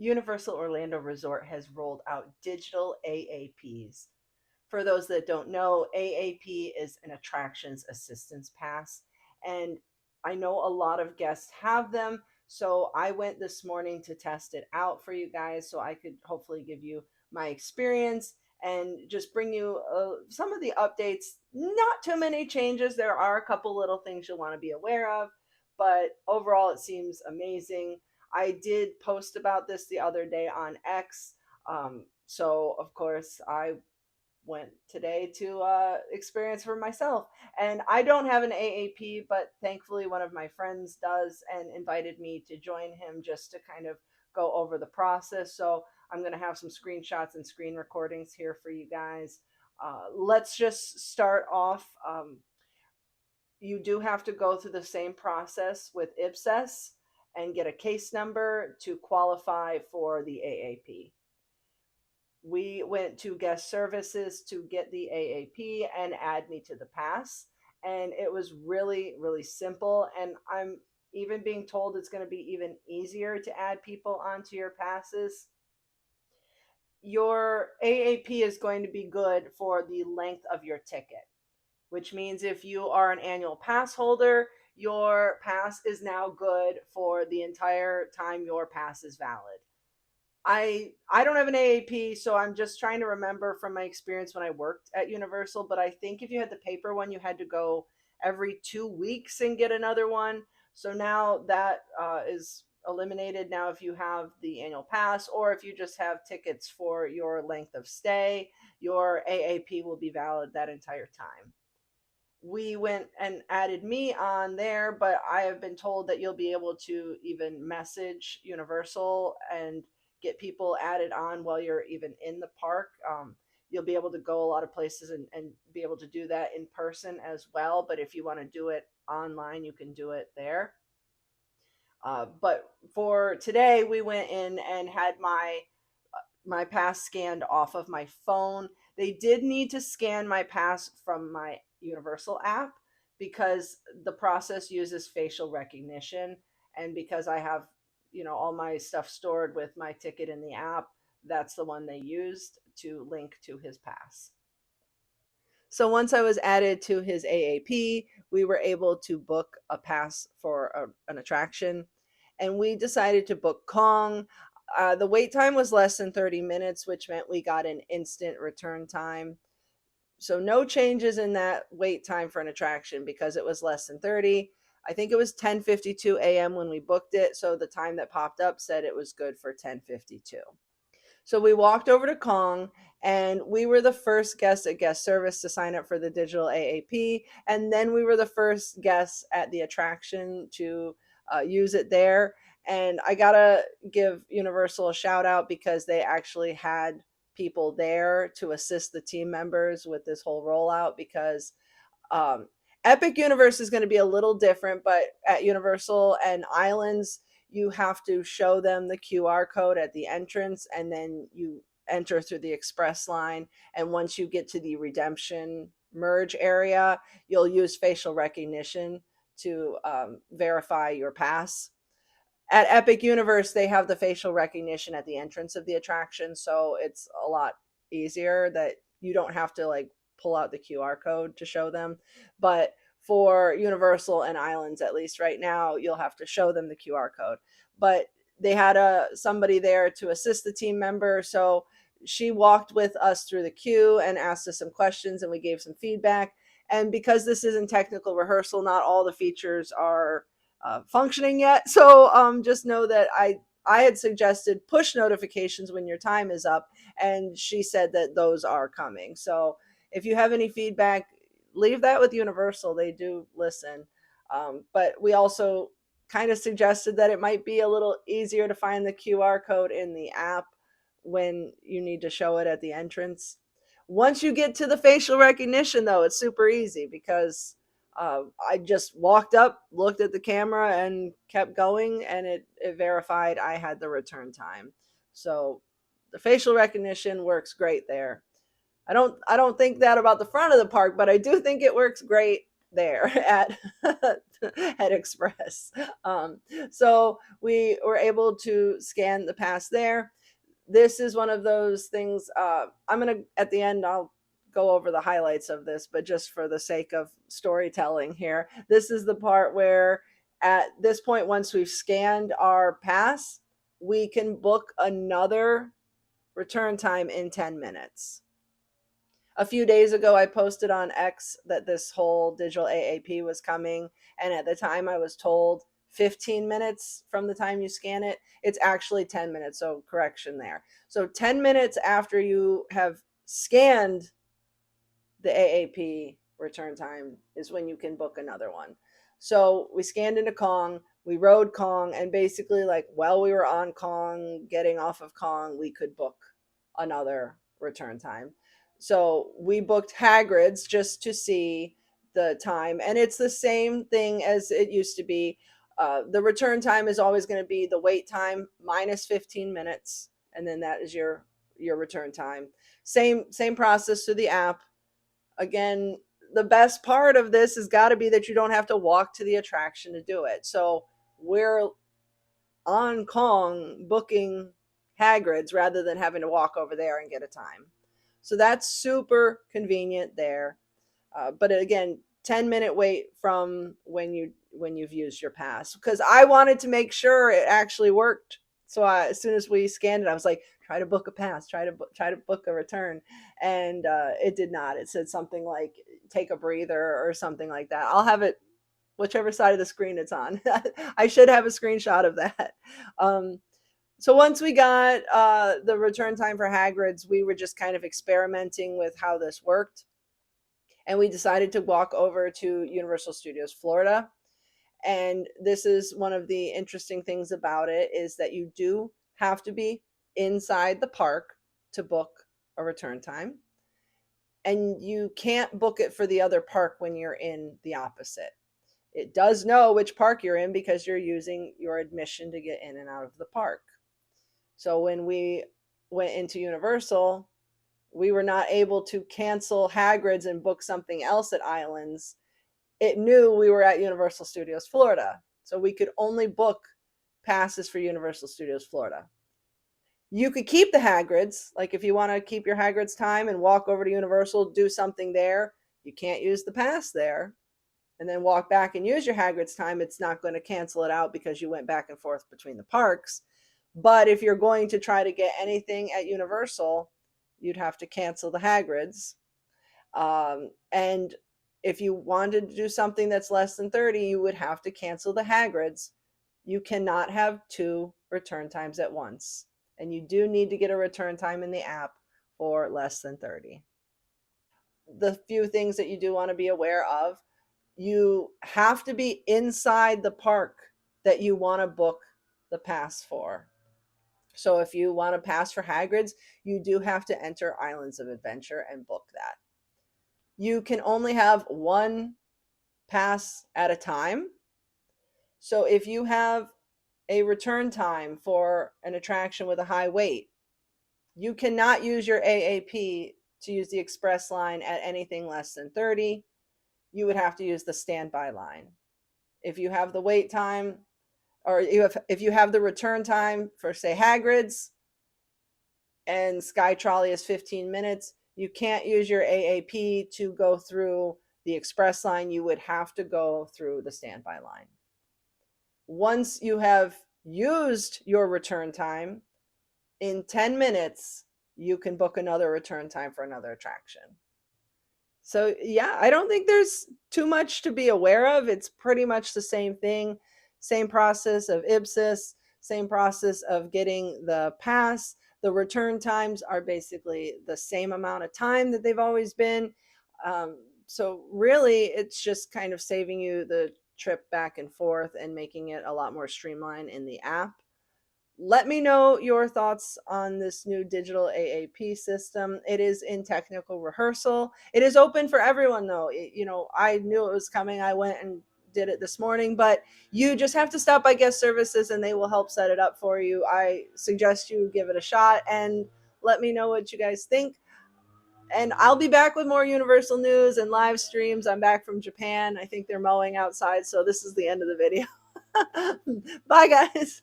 Universal Orlando Resort has rolled out digital AAPs. For those that don't know, AAP is an attractions assistance pass, and I know a lot of guests have them. So I went this morning to test it out for you guys so I could hopefully give you my experience and just bring you some of the updates. Not too many changes. There are a couple little things you'll want to be aware of, but overall, it seems amazing. I did post about this the other day on X. So, of course, I went today to experience for myself. And I don't have an AAP, but thankfully one of my friends does and invited me to join him just to kind of go over the process. So I'm going to have some screenshots and screen recordings here for you guys. Let's just start off. You do have to go through the same process with IBCESS and get a case number to qualify for the AAP. We went to guest services to get the AAP and add me to the pass. And it was really, really simple. And I'm even being told it's going to be even easier to add people onto your passes. Your AAP is going to be good for the length of your ticket, which means if you are an annual pass holder, your pass is now good for the entire time your pass is valid. I don't have an AAP, so I'm just trying to remember from my experience when I worked at Universal. But I think if you had the paper one, you had to go every 2 weeks and get another one. So now that is eliminated. Now, if you have the annual pass or if you just have tickets for your length of stay, your AAP will be valid that entire time. We went and added me on there, but I have been told that you'll be able to even message Universal and get people added on while you're even in the park. You'll be able to go a lot of places and be able to do that in person as well. But if you want to do it online, you can do it there. But for today, we went in and had my pass scanned off of my phone. They did need to scan my pass from my Universal app because the process uses facial recognition. And because I have, all my stuff stored with my ticket in the app, that's the one they used to link to his pass. So once I was added to his AAP, we were able to book a pass for an attraction. And we decided to book Kong. The wait time was less than 30 minutes, which meant we got an instant return time. So no changes in that wait time for an attraction because it was less than 30. I think it was 10:52 a.m. when we booked it, so the time that popped up said it was good for 10:52. So we walked over to Kong and we were the first guests at guest service to sign up for the digital AAP. And then we were the first guests at the attraction to use it there. And I got to give Universal a shout out because they actually had people there to assist the team members with this whole rollout because um, Epic Universe is going to be a little different, but at Universal and Islands, you have to show them the QR code at the entrance and then you enter through the express line. And once you get to the redemption merge area, you'll use facial recognition to verify your pass. At Epic Universe, they have the facial recognition at the entrance of the attraction. So it's a lot easier that you don't have to like pull out the QR code to show them. But for Universal and Islands, at least right now, you'll have to show them the QR code. But they had somebody there to assist the team member. So she walked with us through the queue and asked us some questions and we gave some feedback. And because this isn't technical rehearsal, not all the features are functioning yet. So just know that I had suggested push notifications when your time is up, and she said that those are coming. So if you have any feedback, leave that with Universal. They do listen. But we also kind of suggested that it might be a little easier to find the QR code in the app when you need to show it at the entrance. Once you get to the facial recognition, though, it's super easy because I just walked up, looked at the camera, and kept going, and it verified I had the return time. So the facial recognition works great there. I don't think that about the front of the park, but I do think it works great there at at Express. So we were able to scan the pass there. This is one of those things. I'm gonna at the end. I'll go over the highlights of this, but just for the sake of storytelling here, this is the part where at this point, once we've scanned our pass, we can book another return time in 10 minutes. A few days ago, I posted on X that this whole digital AAP was coming. And at the time, I was told 15 minutes from the time you scan it. It's actually 10 minutes. So, correction there. So, 10 minutes after you have scanned the AAP return time is when you can book another one. So, we scanned into Kong, we rode Kong, and basically, like, while we were on Kong, getting off of Kong, we could book another return time. So we booked Hagrid's just to see the time, and it's the same thing as it used to be. The return time is always going to be the wait time minus 15 minutes, and then that is your return time. Same process through the app. Again, the best part of this has got to be that you don't have to walk to the attraction to do it. So we're on Kong booking Hagrid's rather than having to walk over there and get a time. So that's super convenient there. But again, 10-minute wait from when you've used your pass, because I wanted to make sure it actually worked. So as soon as we scanned it, I was like, try to book a pass, try to book a return, and it did not. It said something like take a breather or something like that. I'll have it whichever side of the screen it's on. I should have a screenshot of that. Um, so once we got the return time for Hagrid's, we were just kind of experimenting with how this worked, and we decided to walk over to Universal Studios Florida. And this is one of the interesting things about it, is that you do have to be inside the park to book a return time, and you can't book it for the other park when you're in the opposite. It does know which park you're in because you're using your admission to get in and out of the park. So when we went into Universal, we were not able to cancel Hagrid's and book something else at Islands. It knew we were at Universal Studios Florida. So we could only book passes for Universal Studios Florida. You could keep the Hagrid's. Like if you want to keep your Hagrid's time and walk over to Universal, do something there, you can't use the pass there and then walk back and use your Hagrid's time. It's not going to cancel it out because you went back and forth between the parks. But if you're going to try to get anything at Universal, you'd have to cancel the Hagrid's. And if you wanted to do something that's less than 30, you would have to cancel the Hagrid's. You cannot have two return times at once. And you do need to get a return time in the app for less than 30. The few things that you do want to be aware of: you have to be inside the park that you want to book the pass for. So if you want to pass for Hagrid's, you do have to enter Islands of Adventure and book that. You can only have one pass at a time. So if you have a return time for an attraction with a high wait, you cannot use your AAP to use the express line at anything less than 30. You would have to use the standby line. If you have the wait time, or if you have the return time for, say, Hagrid's and Sky Trolley is 15 minutes, you can't use your AAP to go through the express line. You would have to go through the standby line. Once you have used your return time, in 10 minutes, you can book another return time for another attraction. So, yeah, I don't think there's too much to be aware of. It's pretty much the same thing, same process of IBCESS, same process of getting the pass. The return times are basically the same amount of time that they've always been. So really, it's just kind of saving you the trip back and forth and making it a lot more streamlined in the app. Let me know your thoughts on this new digital AAP system. It is in technical rehearsal. It is open for everyone, though. I knew it was coming. I went and did it this morning, but you just have to stop by guest services and they will help set it up for you. I suggest you give it a shot and let me know what you guys think. And I'll be back with more Universal news and live streams. I'm back from Japan. I think they're mowing outside, so this is the end of the video. Bye, guys.